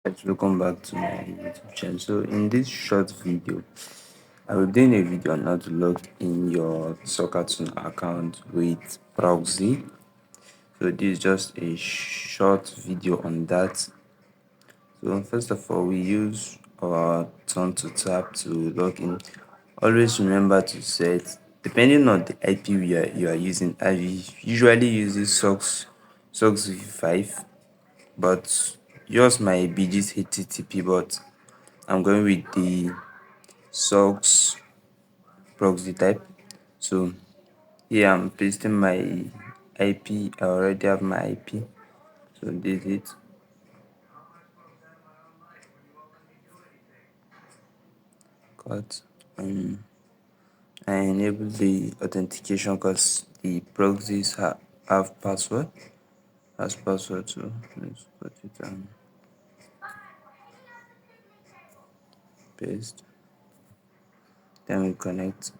Guys, welcome back to my YouTube channel. So in this short video, I will be doing a video on how to log in your Talkatone account with proxy. So this is just a short video on that. So first of all, we use our turn to tap to log in. Always remember to set, depending on the IP you are using. I usually use this socks v5, but yours might be this HTTP, but I'm going with the socks proxy type. So here I'm pasting my IP. I already have my IP. So this is it. Got I enable the authentication because the proxies have password as password. So let's put it and paste. Then we connect.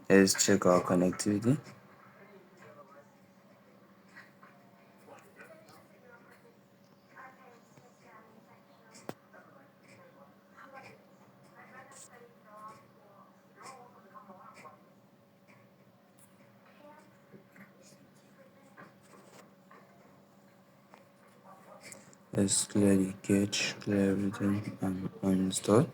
Let's check our connectivity. Let's clear the cache, clear everything, and uninstall.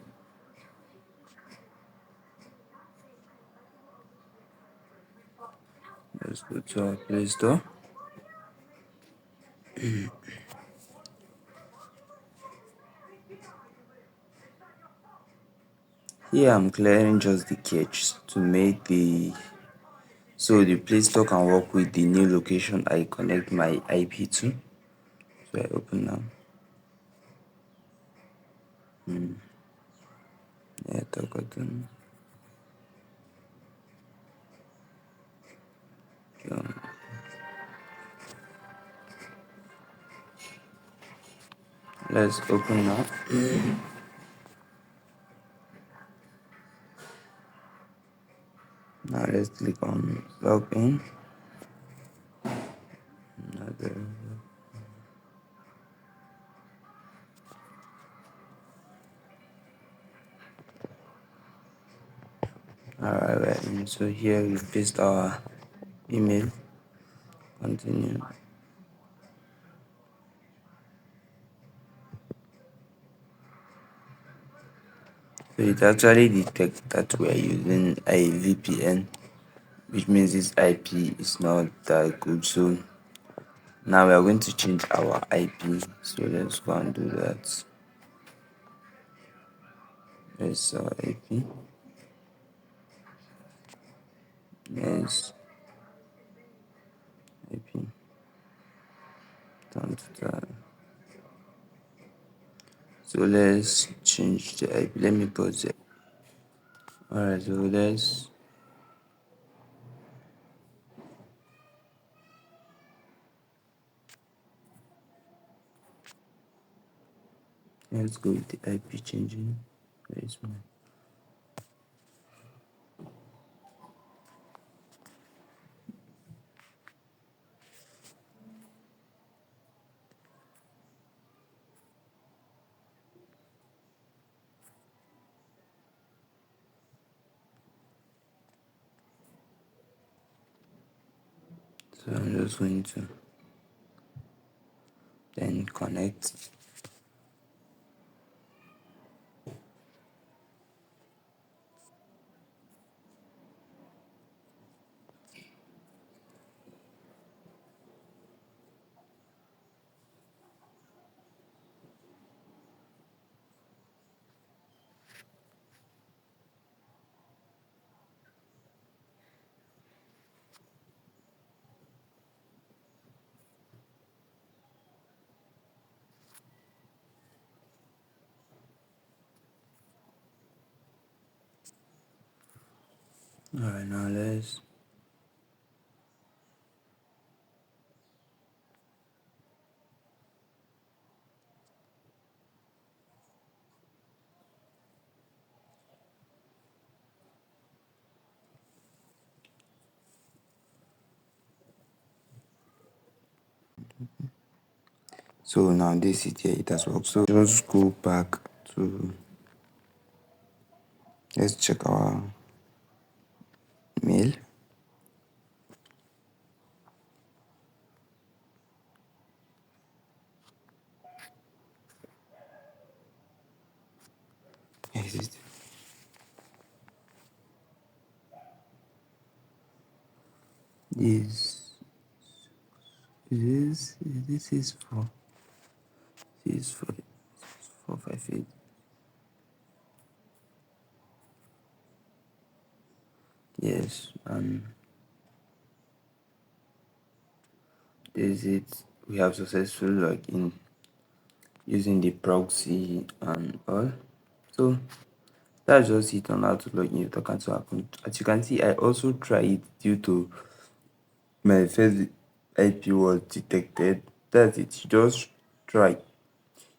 Let's go to our Play Store. Here I'm clearing just the cache to make the so the Play Store can work with the new location I connect my IP to. So I open now. Yeah, Talkatone. So let's open now. Now let's click on login. Alright, we're in. So here we paste our email. Continue. So it actually detects that we are using a VPN, which means this IP is not that good. So now we are going to change our IP. So let's go and do that. There's our IP. Yes, IP. Down to that. So let's change the IP. Let me pause it. Alright, so let's go with the IP changing. Where is my so I'm just going to then connect. Alright, now let's So now this is here, it has worked. So just go back to, let's check our mail. Is it? This is for 458. Yes, and this is it. We have successfully logged in using the proxy and all. So that's just it on how to log in your Talkatone account. As you can see, I also tried it due to my first IP was detected. That's it. You just try.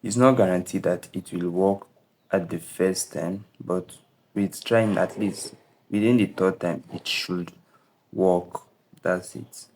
It's not guaranteed that it will work at the first time, but with trying at least within the third time, it should work. That's it.